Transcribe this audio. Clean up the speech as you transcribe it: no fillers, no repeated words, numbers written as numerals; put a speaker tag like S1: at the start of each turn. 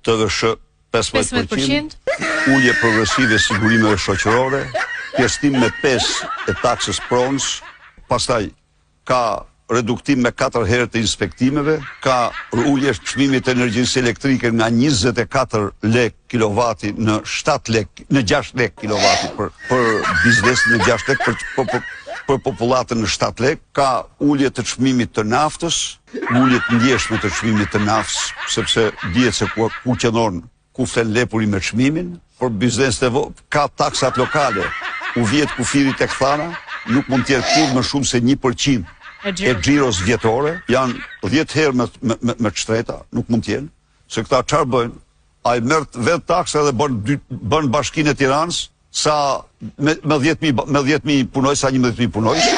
S1: TVSH 15%, ulje progresive sigurimeve shoqërore, pjesëtim me 5 e taksës pronës, pastaj ka reduktim me 4 herë të inspektimeve, ka ulje çmimit të energjisë elektrike nga 24 lek kilovati në 7 lek, në 6 lek kilovati për biznesin, në 6 lek për popullatën në 7 lek, ka ulje të çmimit të naftës, ulje të ndjeshme të çmimit të naftës, sepse dihet se ku qëndron, ku flen lepuri me çmimin, për biznesin ka taksat lokale, u vjet kufiri tek thana, nuk mund të jetë kurrë më shumë se 1% e xhiros vjetore, janë 10 herë me shtreta, nuk mund t'jenë, se këta çfarë bëjnë? Ai merr vetë taksa dhe bën Bashkinë e Tiranës sa me 10.000 punojës, sa 11.000 punojës,